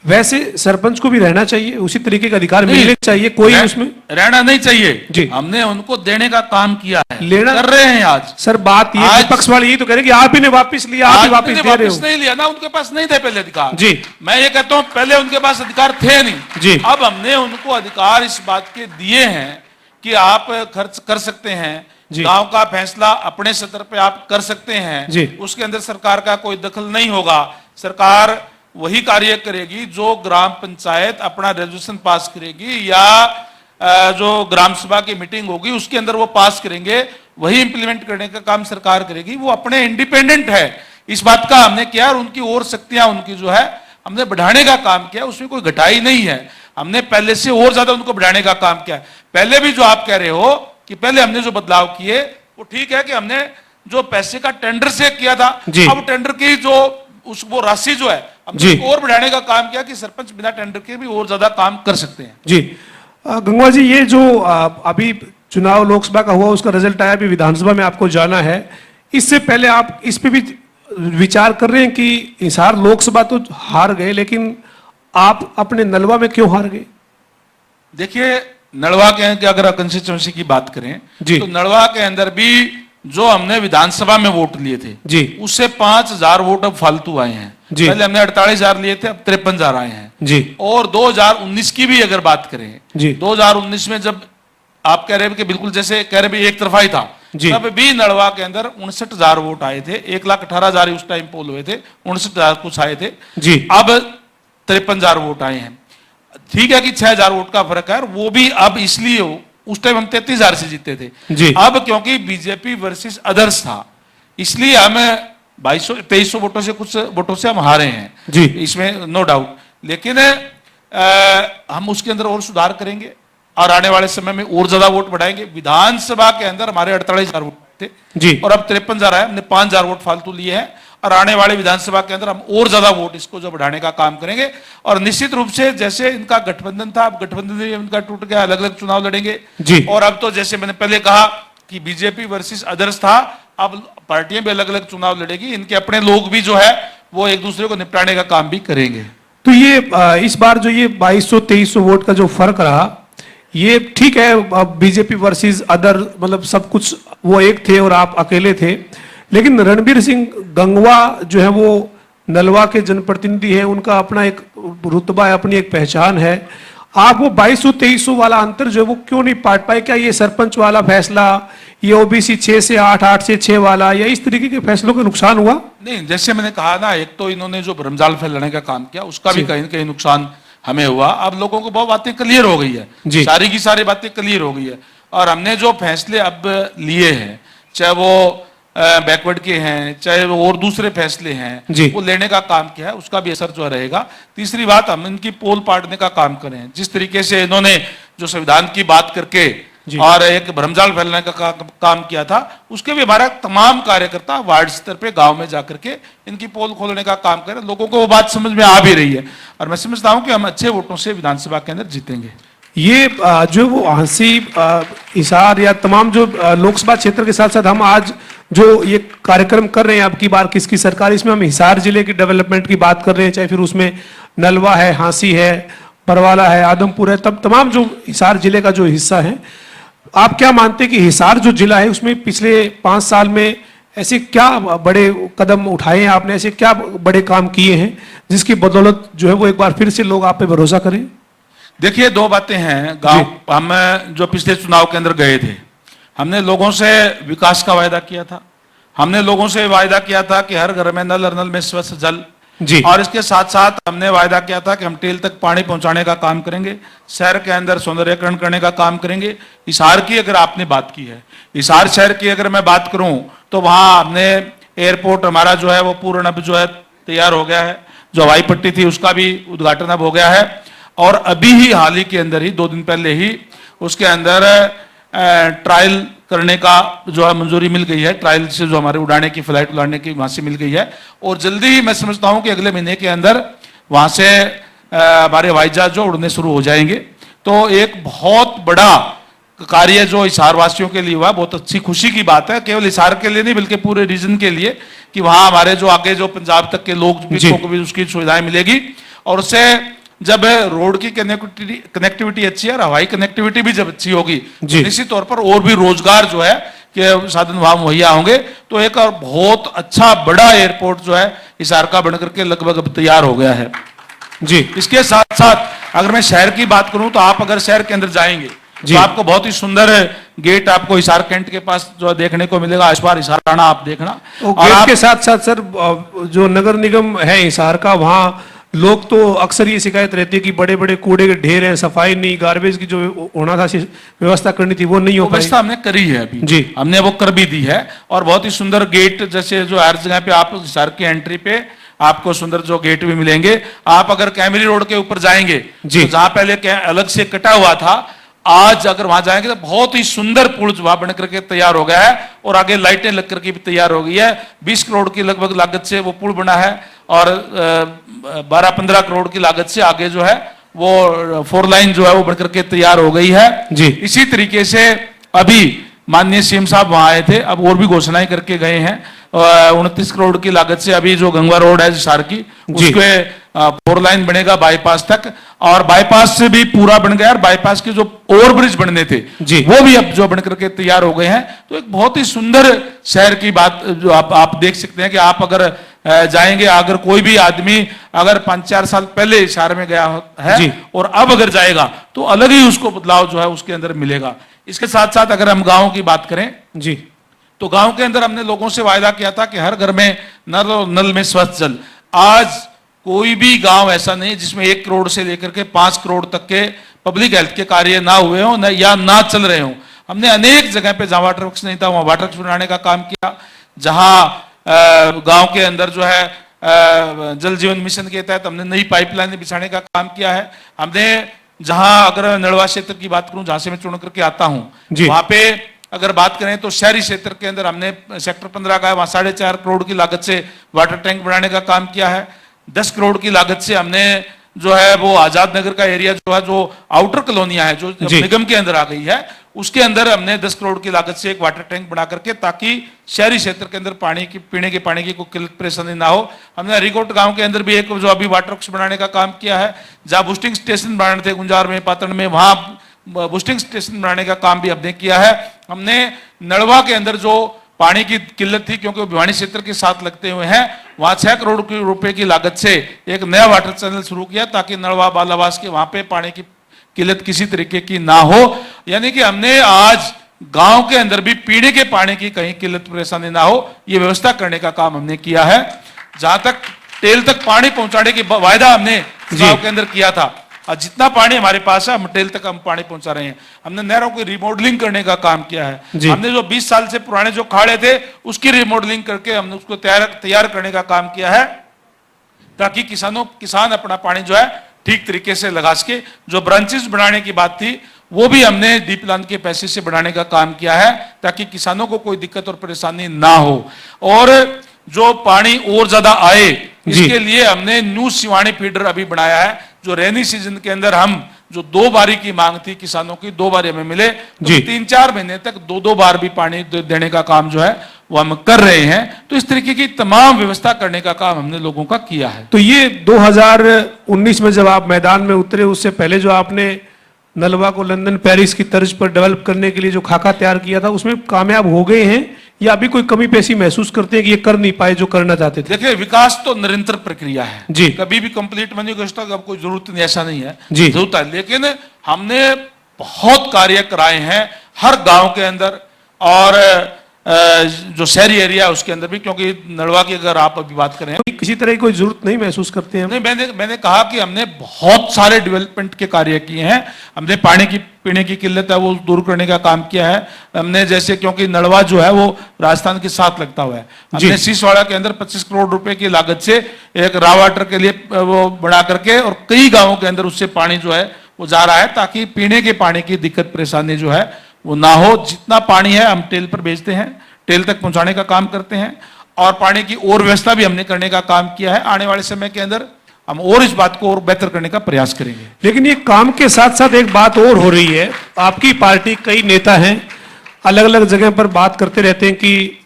वैसे सरपंच को भी रहना चाहिए, उसी तरीके का अधिकार मिलने चाहिए? कोई उसमें रहना नहीं चाहिए जी। हमने उनको देने का काम किया है, लेना कर रहे हैं आज। सर बात ये विपक्ष वाले यही तो कह रहे हैं कि आप ही ने वापस लिया, आप ही वापस दे रहे हो। नहीं लिया ना, उनके पास नहीं थे पहले अधिकार जी। मैं ये कहता हूं पहले उनके पास अधिकार थे नहीं जी। अब हमने उनको अधिकार इस बात के दिए हैं कि आप खर्च कर सकते हैं, गांव का फैसला अपने स्तर पे आप कर सकते हैं जी। उसके अंदर सरकार का कोई दखल नहीं होगा। सरकार वही कार्य करेगी जो ग्राम पंचायत अपना रेजोल्यूशन पास करेगी या जो ग्राम सभा की मीटिंग होगी उसके अंदर वो पास करेंगे, वही इंप्लीमेंट करने का काम सरकार करेगी। वो अपने इंडिपेंडेंट है, इस बात का हमने किया, और उनकी और शक्तियां उनकी जो है हमने बढ़ाने का काम किया, उसमें कोई घटाई नहीं है। हमने पहले से और ज्यादा उनको बढ़ाने का काम किया। पहले भी जो आप कह रहे हो कि पहले हमने जो बदलाव किए वो ठीक है कि हमने जो पैसे का टेंडर से किया था, अब टेंडर की जो वो राशि जो है हमने और बढ़ाने का काम किया कि सरपंच बिना टेंडर के भी और ज्यादा काम कर सकते हैं। जी। गंगवा जी, ये जो अभी चुनाव लोकसभा का हुआ उसका रिजल्ट आया, अभी विधानसभा में आपको जाना है, इससे पहले आप इस पे भी विचार कर रहे हैं कि हिसार लोकसभा तो हार गए, लेकिन आप अपने नलवा में क्यों हार गए? देखिए, नलवा के अगर कंस्टिट्यूंसी की बात करें तो नलवा के अंदर भी जो हमने विधानसभा में वोट लिए थे जी, उससे 5,000 वोट अब फालतू आए हैं जी। पहले हमने 48,000 लिए थे, अब 53,000 आए हैं जी। और 2019 की भी अगर बात करें जी, 2019 में जब आप कह रहे हैं कि बिल्कुल जैसे कह रहे भी एक तरफा ही था, तब भी नलवा के अंदर 59,000 वोट आए थे। 1,18,000 उस टाइम पोल हुए थे, 59,000 कुछ आए थे जी। अब 53,000 वोट आए हैं। ठीक है कि 6,000 वोट का फर्क है, वो भी अब इसलिए हो, उस टाइम हम 33,000 से जीते थे जी। अब क्योंकि बीजेपी वर्सेस अदर्स था, इसलिए हम 2200-2300 वोटों से कुछ वोटों से हम हारे हैं जी, इसमें नो डाउट। लेकिन हम उसके अंदर और सुधार करेंगे और आने वाले समय में और ज्यादा वोट बढ़ाएंगे। विधानसभा के अंदर हमारे 48,000 वोट थे जी, और अब 53,000 है। हमने 5,000 वोट फालतू लिए हैं, और आने वाले विधानसभा के अंदर हम और ज्यादा वोट इसको जो बढ़ाने का काम करेंगे। और निश्चित रूप से जैसे इनका गठबंधन था, अब गठबंधन इनका टूट गया, अलग अलग चुनाव लड़ेंगे जी। और अब तो जैसे मैंने पहले कहा कि बीजेपी वर्सेस अदर्स था, अब पार्टियां भी अलग अलग चुनाव लड़ेगी, इनके अपने लोग भी जो है वो एक दूसरे को निपटाने का काम भी करेंगे। तो ये इस बार जो ये 2200-2300 वोट का जो फर्क रहा, ये ठीक है, बीजेपी वर्सेस अदर मतलब सब कुछ वो एक थे और आप अकेले थे, लेकिन रणबीर सिंह गंगवा जो है वो नलवा के जनप्रतिनिधि हैं, उनका अपना एक रुतबा है, अपनी एक पहचान है। आप वो 2200-2300 वाला अंतर जो है वो क्यों नहीं पाट पाए? क्या ये सरपंच वाला फैसला, ये ओबीसी 6 से 8, 8 से 6 वाला, या इस तरीके के फैसलों का नुकसान हुआ? नहीं, जैसे मैंने कहा ना, एक तो इन्होंने जो भ्रमजाल फैलाने का काम किया उसका भी कहीं न कहीं नुकसान हमें हुआ। अब लोगों को बहुत बातें क्लियर हो गई है जी, सारी की सारी बातें क्लियर हो गई है। और हमने जो फैसले अब लिए हैं, चाहे वो बैकवर्ड के हैं, चाहे वो और दूसरे फैसले हैं, वो लेने का काम किया है, उसका भी असर जो रहेगा। तीसरी बात, हम इनकी पोल पाटने का काम करें। जिस तरीके से इन्होंने जो संविधान की बात करके और एक भ्रमजाल फैलाने का काम किया था, उसके भी हमारा तमाम कार्यकर्ता वार्ड स्तर पे गांव में जाकर के इनकी पोल खोलने का काम करें। लोगों को वो बात समझ में आ भी रही है, और मैं समझता हूं कि हम अच्छे वोटों से विधानसभा के अंदर जीतेंगे। ये जो वो हांसी हिसार या तमाम जो लोकसभा क्षेत्र के साथ साथ हम आज जो ये कार्यक्रम कर रहे हैं अब की बार किसकी सरकार, इसमें हम हिसार जिले की डेवलपमेंट की बात कर रहे हैं, चाहे फिर उसमें नलवा है, हांसी है, बरवाला है, आदमपुर है, तब तमाम जो हिसार जिले का जो हिस्सा है, आप क्या मानते हैं कि हिसार जो जिला है उसमें पिछले 5 साल में ऐसे क्या बड़े कदम उठाए हैं आपने, ऐसे क्या बड़े काम किए हैं जिसकी बदौलत जो है वो एक बार फिर से लोग आप पे भरोसा करें? देखिए, दो बातें हैं। गांव हम जो पिछले चुनाव के अंदर गए थे, हमने लोगों से विकास का वायदा किया था। हमने लोगों से वायदा किया था कि हर घर में नल और नल में स्वच्छ जल जी। और इसके साथ साथ हमने वायदा किया था कि हम टेल तक पानी पहुंचाने का काम करेंगे, शहर के अंदर सौंदर्यीकरण करने का काम करेंगे। हिसार की अगर आपने बात की है, हिसार शहर की अगर मैं बात करूं तो वहां हमने एयरपोर्ट हमारा जो है वो पूर्ण अब जो है तैयार हो गया है। जो हवाई पट्टी थी उसका भी उद्घाटन अब हो गया है और अभी ही हाल ही के अंदर ही 2 दिन पहले ही उसके अंदर ट्रायल करने का जो है मंजूरी मिल गई है। ट्रायल से जो हमारे उड़ाने की फ्लाइट उड़ाने की वहां से मिल गई है और जल्दी ही मैं समझता हूं कि अगले महीने के अंदर वहां से हमारे हवाई जहाज जो उड़ने शुरू हो जाएंगे। तो एक बहुत बड़ा कार्य जो हिसार वासियों के लिए हुआ, बहुत अच्छी खुशी की बात है, केवल हिसार के लिए नहीं बल्कि पूरे रीजन के लिए, कि वहां हमारे जो आगे जो पंजाब तक के लोग को भी उसकी सुविधाएं मिलेगी। और उससे जब रोड की कनेक्टिविटी अच्छी है और हवाई कनेक्टिविटी भी जब अच्छी होगी तो निश्चित तौर पर और भी रोजगार जो है कि साधन वहां मुहैया होंगे। तो एक और बहुत अच्छा बड़ा एयरपोर्ट जो है हिसार का बनकर के लगभग अब तैयार हो गया है जी। इसके साथ साथ अगर मैं शहर की बात करूं तो आप अगर शहर के अंदर जाएंगे तो आपको बहुत ही सुंदर गेट आपको हिसार कैंट के पास जो देखने को मिलेगा। इस बार हिसार आना आप देखना। और गेट के साथ साथ सर जो नगर निगम है हिसार का, वहां लोग तो अक्सर ये शिकायत रहती है कि बड़े बड़े कूड़े के ढेर हैं, सफाई नहीं, गार्बेज की जो होना था व्यवस्था करनी थी वो नहीं हो पाई। व्यवस्था हमने करी है अभी जी, हमने वो कर भी दी है और बहुत ही सुंदर गेट, जैसे जो हर जगह पे आप हिसार की एंट्री पे आपको सुंदर जो गेट भी मिलेंगे। आप अगर कैमरी रोड के ऊपर जाएंगे तो जहां पहले अलग से कटा हुआ था, आज अगर वहां जाएंगे तो बहुत ही सुंदर पुल वहां बन करके तैयार हो गया है और आगे लाइटें लग करके भी तैयार हो गई है। 20 करोड़ की लगभग लागत से वो पुल बना है और 12-15 करोड़ की लागत से आगे जो है वो 4 लाइन जो है वो बनकर के तैयार हो गई है जी। इसी तरीके से अभी माननीय सीएम साहब वहां आए थे, अब और भी घोषणाएं करके गए हैं। 29 करोड़ की लागत से अभी जो गंगवा रोड है हिसार की, उसके 4 लाइन बनेगा बाईपास तक और बाईपास से भी पूरा बन गया और बाईपास के जो ओवरब्रिज बनने थे वो भी अब जो बनकर के तैयार हो गए हैं। तो एक बहुत ही सुंदर शहर की बात जो आप देख सकते हैं कि आप अगर जाएंगे, अगर कोई भी आदमी अगर 5-4 साल पहले हिसार में गया है और अब अगर जाएगा तो अलग ही उसको बदलाव जो है उसके अंदर मिलेगा। इसके साथ साथ अगर हम गांव की बात करें जी, तो गांव के अंदर हमने लोगों से वायदा किया था कि हर घर में नल में स्वच्छ जल। आज कोई भी गांव ऐसा नहीं जिसमें 1 करोड़ से लेकर के 5 करोड़ तक के पब्लिक हेल्थ के कार्य ना हुए हों या ना चल रहे हों। हमने अनेक जगह पे जहां वाटर वर्क्स नहीं था वहां वाटर वर्क्स बनाने का काम किया। जहां गांव के अंदर जो है जल जीवन मिशन के तहत हमने नई पाइपलाइन बिछाने का काम किया है। हमने जहां अगर नलवा क्षेत्र की बात करूं, जहां से मैं चुन करके आता हूं, वहां पे अगर बात करें तो शहरी क्षेत्र के अंदर हमने सेक्टर 15 का है, वहां 4.5 करोड़ की लागत से वाटर टैंक बनाने का काम किया है। 10 करोड़ की लागत से हमने जो है वो आजाद नगर का एरिया जो है, जो आउटर कॉलोनियां है जो निगम के अंदर आ गई है, उसके अंदर हमने 10 करोड़ की लागत से एक वाटर टैंक बना करके, ताकि शहरी क्षेत्र के अंदर पानी की पीने के पानी की कोई किल्लत परेशानी ना हो। हमने हरिकोट गांव के अंदर भी एक जो अभी वाटर वर्क्स बनाने का काम किया है। जहां बूस्टिंग स्टेशन बनाने थे गुंजार में, पातन में, वहां बूस्टिंग स्टेशन बनाने का काम भी हमने किया है। हमने नलवा के अंदर जो पानी की किल्लत थी, क्योंकि भिवानी क्षेत्र के साथ लगते हुए हैं, वहां 6 करोड़ रुपए की लागत से एक नया वाटर चैनल शुरू किया ताकि नलवा बालावास के वहां पे पानी की किल्लत किसी तरीके की ना हो। यानी कि हमने आज गांव के अंदर भी पीने के पानी की कहीं किल्लत परेशानी ना हो, ये व्यवस्था करने का काम हमने किया है। जहां तक टेल तक पानी पहुंचाने की वायदा हमने गांव के अंदर किया था, और जितना पानी हमारे पास है हम टेल तक हम पानी पहुंचा रहे हैं। हमने नहरों की रिमॉडलिंग करने का काम किया है। हमने जो 20 साल से पुराने जो खाड़े थे उसकी रिमॉडलिंग करके हमने उसको तैयार करने का काम किया है, ताकि किसान अपना पानी जो है ठीक तरीके से लगा सके। जो ब्रांचेस बनाने की बात थी वो भी हमने डी प्लान के पैसे से बनाने का काम किया है, ताकि किसानों को कोई दिक्कत और परेशानी ना हो और जो पानी और ज्यादा आए इसके लिए हमने न्यू सिवानी फीडर अभी बनाया है। जो रेनी सीजन के अंदर हम जो 2 बारी की मांग थी किसानों की, 2 बारी हमें मिले, तो 3-4 महीने तक 2-2 बार भी पानी देने का काम जो है वो हम कर रहे हैं। तो इस तरीके की तमाम व्यवस्था करने का काम हमने लोगों का किया है। तो ये 2019 में जब आप मैदान में उतरे, उससे पहले जो आपने नलवा को लंदन पेरिस की तर्ज पर डेवलप करने के लिए जो खाका तैयार किया था, उसमें कामयाब हो गए हैं या अभी कोई कमी पेशी महसूस करते हैं कि ये कर नहीं पाए जो करना चाहते थे? देखिए, विकास तो निरंतर प्रक्रिया है जी। कभी भी कंप्लीट मैन्युफैक्चर का कोई जरूरत नहीं, ऐसा नहीं है जी। जरूरत है, लेकिन हमने बहुत कार्य कराए हैं हर गांव के अंदर और जो शहरी एरिया है उसके अंदर भी, क्योंकि नलवा की अगर आप अभी बात करें, किसी तरह की कोई जरूरत नहीं महसूस करते हैं? नहीं, मैंने कहा कि हमने बहुत सारे डेवलपमेंट के कार्य किए हैं। हमने पानी की पीने की किल्लत है वो दूर करने का काम किया है हमने, जैसे क्योंकि नलवा जो है वो राजस्थान के साथ लगता हुआ है, हमने सीसवाड़ा के अंदर 25 करोड़ रुपए की लागत से एक रॉ वाटर के लिए वो बना करके और कई गांवों के अंदर उससे पानी जो है वो जा रहा है, ताकि पीने के पानी की दिक्कत परेशानी जो है वो ना हो। जितना पानी है हम टेल पर भेजते हैं, टेल तक पहुंचाने का काम करते हैं और पानी की और व्यवस्था भी हमने करने का काम किया है। आने वाले समय के अंदर हम और इस बात को और बेहतर करने का प्रयास करेंगे। लेकिन ये काम के साथ साथ एक बात और हो रही है, आपकी पार्टी कई नेता हैं अलग अलग जगह पर बात करते रहते हैं कि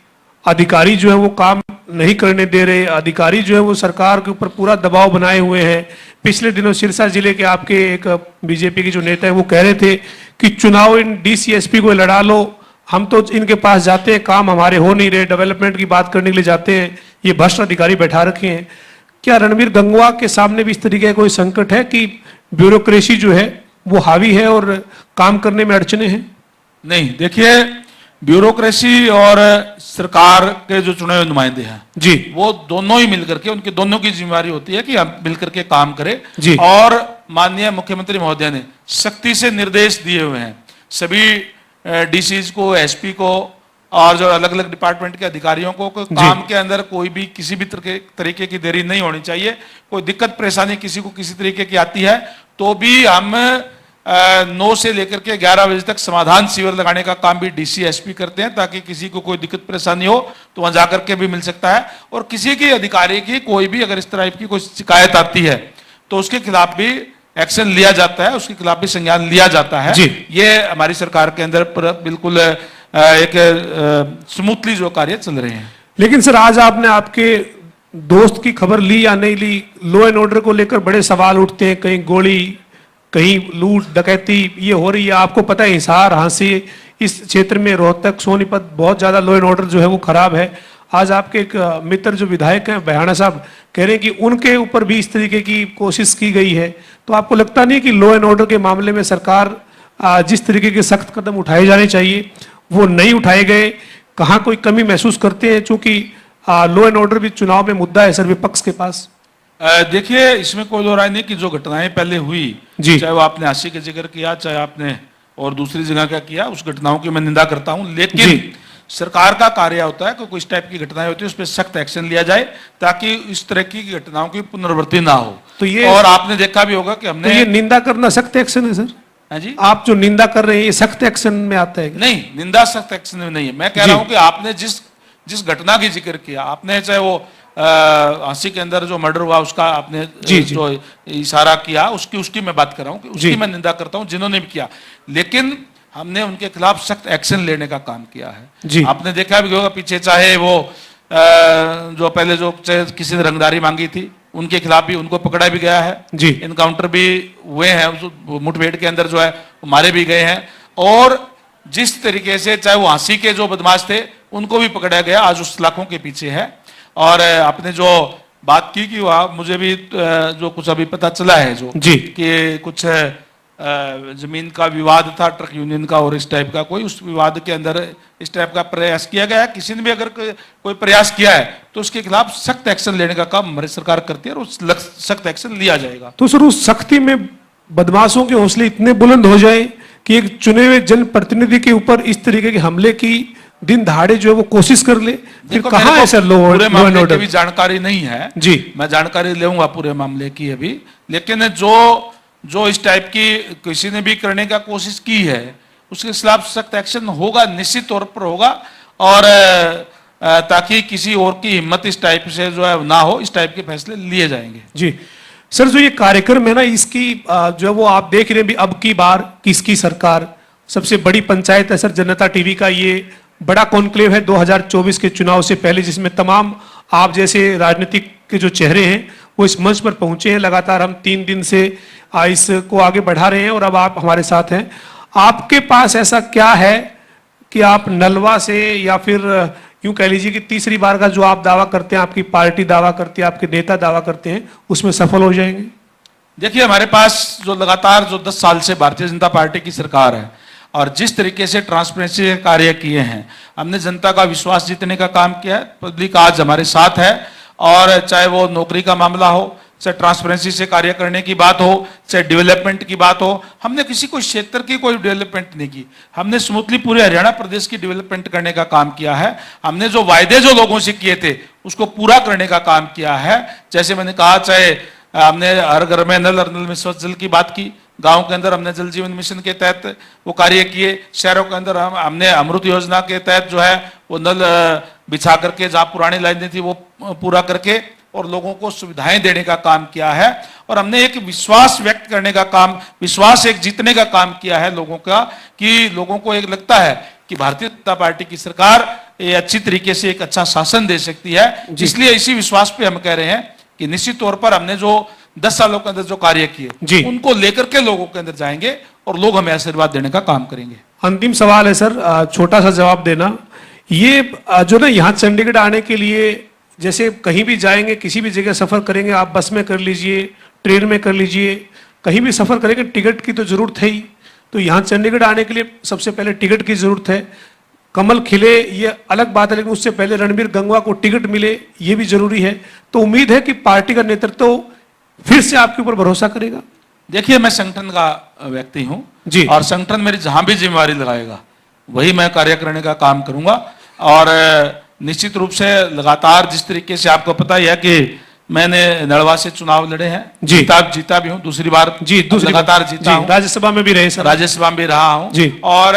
अधिकारी जो है वो काम नहीं करने दे रहे, अधिकारी जो है वो सरकार के ऊपर पूरा दबाव बनाए हुए हैं। पिछले दिनों सिरसा जिले के आपके एक बीजेपी के जो नेता है वो कह रहे थे कि चुनाव इन डीसीएसपी को लड़ा लो, हम तो इनके पास जाते हैं, काम हमारे हो नहीं रहे, डेवलपमेंट की बात करने के लिए जाते हैं, ये भ्रष्ट अधिकारी बैठा रखे हैं। क्या रणवीर गंगवा के सामने भी इस तरीके का कोई संकट है कि ब्यूरोक्रेसी जो है वो हावी है और काम करने में अड़चने हैं? नहीं, देखिए, ब्यूरोक्रेसी और सरकार के जो चुने हुए नुमाइंदे हैं जी, वो दोनों ही मिलकर के, उनकी दोनों की जिम्मेदारी होती है कि हम मिलकर के काम करें जी। और माननीय मुख्यमंत्री महोदय ने सख्ती से निर्देश दिए हुए हैं सभी डीसीज को, एसपी को और जो अलग अलग डिपार्टमेंट के अधिकारियों को काम के अंदर कोई भी किसी भी तरीके की देरी नहीं होनी चाहिए। कोई दिक्कत परेशानी किसी को किसी तरीके की आती है तो भी हम 9 से लेकर के 11 बजे तक समाधान शिविर लगाने का काम भी डीसी एसपी करते हैं, ताकि किसी को कोई दिक्कत परेशानी हो तो वहां जाकर के भी मिल सकता है। और किसी की अधिकारी की कोई भी अगर इस तरह की कोई शिकायत आती है तो उसके खिलाफ भी एक्शन लिया जाता है, उसके खिलाफ भी संज्ञान लिया जाता है। ये हमारी सरकार के अंदर बिल्कुल एक स्मूथली जो कार्य चल रहे हैं। लेकिन सर, आज आपने आपके दोस्त की खबर ली या नहीं ली, लॉ एंड ऑर्डर को लेकर बड़े सवाल उठते हैं, कहीं गोली, कहीं लूट डकैती ये हो रही है। आपको पता है हिसार, हांसी, इस क्षेत्र में रोहतक, सोनीपत बहुत ज्यादा लॉ एंड ऑर्डर जो है वो खराब है। आज आपके एक मित्र जो विधायक हैं बयाना साहब कह रहे हैं कि उनके ऊपर भी इस तरीके की कोशिश की गई है। तो आपको लगता नहीं कि लॉ एंड ऑर्डर के मामले में सरकार जिस तरीके के सख्त कदम उठाए जाने चाहिए वो नहीं उठाए गए? कहाँ कोई कमी महसूस करते हैं? चूंकि लॉ एंड ऑर्डर भी चुनाव में मुद्दा है सर विपक्ष के पास। देखिए, इसमें कोई दो राय नहीं कि जो घटनाएं पहले हुई, चाहे वो आपने हांसी का जिक्र किया, चाहे आपने और दूसरी जगह का किया, उस घटनाओं की मैं निंदा करता हूं। लेकिन सरकार का कार्य होता है कि कोई इस टाइप की घटनाएं होती है उस पर सख्त एक्शन लिया जाए, ताकि इस तरह की घटनाओं की पुनरावृत्ति ना हो। तो ये, और आपने देखा भी होगा कि हमने, तो ये निंदा करना सख्त एक्शन है सर? हाँ जी, आप जो निंदा कर रहे हैं ये सख्त एक्शन में आता है? नहीं, निंदा सख्त एक्शन में नहीं है। मैं कह रहा हूं कि आपने जिस घटना की जिक्र किया, आपने चाहे वो हांसी के अंदर जो मर्डर हुआ उसका आपने जो इशारा किया, उसकी मैं बात कर रहा हूं कि उसकी मैं निंदा करता हूं जिन्होंने भी किया, लेकिन हमने उनके खिलाफ सख्त एक्शन लेने का काम किया है। आपने देखा भी होगा पीछे, चाहे वो जो पहले जो किसी ने रंगदारी मांगी थी उनके खिलाफ भी उनको पकड़ा भी गया है, इनकाउंटर भी हुए हैं, मुठभेड़ के अंदर जो है मारे भी गए हैं। और जिस तरीके से चाहे वो हांसी के जो बदमाश थे उनको भी पकड़ा गया, आज उस लाखों के पीछे है। और आपने जो बात की कि वह मुझे भी जो कुछ अभी पता चला है जो कि कुछ जमीन का विवाद था ट्रक यूनियन का और इस टाइप का, कोई उस विवाद के अंदर इस टाइप का प्रयास किया गया है। किसी ने भी अगर कोई प्रयास किया है तो उसके खिलाफ सख्त एक्शन लेने का काम हमारी सरकार करती है और उस सख्त एक्शन लिया जाएगा। तो सर उस सख्ती में बदमाशों के हौसले इतने बुलंद हो जाए कि एक चुने हुए जनप्रतिनिधि के ऊपर इस तरीके के हमले की दिन दहाड़े जो है वो कोशिश कर ले, फिर कहाँ है सर लॉ एंड ऑर्डर? की भी जानकारी नहीं है जी, मैं जानकारी लूंगा पूरे मामले की अभी। लेकिन जो इस टाइप की किसी ने भी करने का कोशिश की है उसके खिलाफ सख्त एक्शन होगा, निश्चित तौर पर होगा। और ताकि किसी और की हिम्मत इस टाइप से जो है ना हो, इस टाइप के फैसले लिए जाएंगे। जी सर, जो ये कार्यक्रम है ना, इसकी जो वो आप देख रहे हैं भी अब की बार किसकी सरकार, सबसे बड़ी पंचायत है सर जनता टीवी का ये बड़ा कॉन्क्लेव है 2024 के चुनाव से पहले, जिसमें तमाम आप जैसे राजनीतिक के जो चेहरे हैं वो इस मंच पर पहुंचे हैं। लगातार हम 3 दिन से इसको आगे बढ़ा रहे हैं और अब आप हमारे साथ हैं। आपके पास ऐसा क्या है कि आप नलवा से, या फिर यूं कह लीजिए कि तीसरी बार का जो आप दावा करते हैं, आपकी पार्टी दावा करती है, आपके नेता दावा करते हैं, उसमें सफल हो जाएंगे? देखिए, हमारे पास जो लगातार जो 10 साल से भारतीय जनता पार्टी की सरकार है और जिस तरीके से ट्रांसपेरेंसी के कार्य किए हैं, हमने जनता का विश्वास जीतने का काम किया है। पब्लिक आज हमारे साथ है, और चाहे वो नौकरी का मामला हो, चाहे ट्रांसपेरेंसी से कार्य करने की बात हो, चाहे डेवलपमेंट की बात हो, हमने किसी को क्षेत्र की कोई डेवलपमेंट नहीं की। हमने स्मूथली पूरे हरियाणा प्रदेश की डेवलपमेंट करने का काम किया है। हमने जो वायदे जो लोगों से किए थे उसको पूरा करने का काम किया है। जैसे मैंने कहा, चाहे हमने हर घर में नल और नल में स्वच्छ जल की बात की, गांव के अंदर हमने जल जीवन मिशन के तहत वो कार्य किए, शहरों के अंदर हमने अमृत योजना के तहत जो है वो नल बिछा करके जहां पुरानी लाइनें थी वो पूरा करके और लोगों को सुविधाएं देने का काम किया है। और हमने एक विश्वास व्यक्त करने का काम, विश्वास एक जीतने का काम किया है लोगों का, कि लोगों को एक लगता है कि भारतीय जनता पार्टी की सरकार ये अच्छी तरीके से एक अच्छा शासन दे सकती है। इसलिए इसी विश्वास पे हम कह रहे हैं कि निश्चित तौर पर हमने जो 10 सालों के अंदर जो कार्य किए उनको लेकर के लोगों के अंदर जाएंगे और लोग हमें आशीर्वाद देने का काम करेंगे। अंतिम सवाल है सर, छोटा सा जवाब देना। ये जो ना यहाँ चंडीगढ़ आने के लिए, जैसे कहीं भी जाएंगे, किसी भी जगह सफर करेंगे, आप बस में कर लीजिए, ट्रेन में कर लीजिए, कहीं भी सफर करेंगे, टिकट की तो जरूरत है ही। तो यहाँ चंडीगढ़ आने के लिए सबसे पहले टिकट की जरूरत है। कमल खिले ये अलग बात है, लेकिन उससे पहले रणबीर गंगवा को टिकट मिले ये भी जरूरी है। तो उम्मीद है कि पार्टी का नेतृत्व फिर से आपके ऊपर भरोसा करेगा। देखिए, मैं संगठन का व्यक्ति हूं जी, और संगठन मेरी जहां भी जिम्मेवारी लगाएगा वही मैं कार्य करने का काम करूंगा। और निश्चित रूप से लगातार जिस तरीके से आपको पता ही है कि मैंने नलवा से चुनाव लड़े हैं, जीता भी हूं, दूसरी बार लगातार जीता हूं, राज्यसभा में भी रहे सर, राज्यसभा में भी रहा हूं जी। और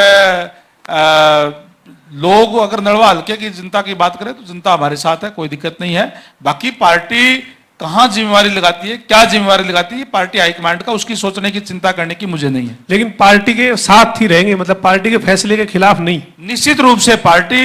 लोग अगर नलवा हल्के की जनता की बात करें तो जनता हमारे साथ है, कोई दिक्कत नहीं है। बाकी पार्टी कहां जिम्मेवारी लगाती है, क्या जिम्मेवारी लगाती है, पार्टी हाईकमांड का, उसकी सोचने की चिंता करने की मुझे नहीं है। लेकिन पार्टी के साथ ही रहेंगे, मतलब पार्टी के फैसले के खिलाफ नहीं। निश्चित रूप से पार्टी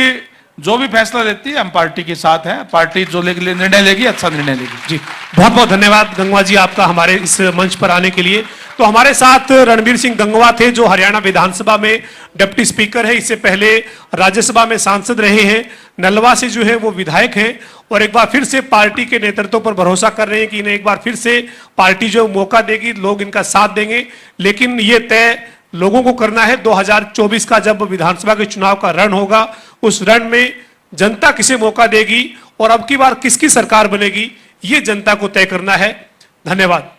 जो भी फैसला लेती है हम पार्टी के साथ हैं, पार्टी जो निर्णय लेगी अच्छा निर्णय लेगी। जी, बहुत बहुत धन्यवाद गंगवा जी आपका हमारे इस मंच पर आने के लिए। तो हमारे साथ रणबीर सिंह गंगवा थे, जो हरियाणा विधानसभा में डिप्टी स्पीकर है, इससे पहले राज्यसभा में सांसद रहे हैं, नलवा से जो है वो विधायक हैं, और एक बार फिर से पार्टी के नेतृत्व पर भरोसा कर रहे हैं कि इन्हें एक बार फिर से पार्टी जो मौका देगी, लोग इनका साथ देंगे। लेकिन ये तय लोगों को करना है 2024 का, जब विधानसभा के चुनाव का रण होगा, उस रण में जनता किसे मौका देगी और अब की बार किसकी सरकार बनेगी, ये जनता को तय करना है। धन्यवाद।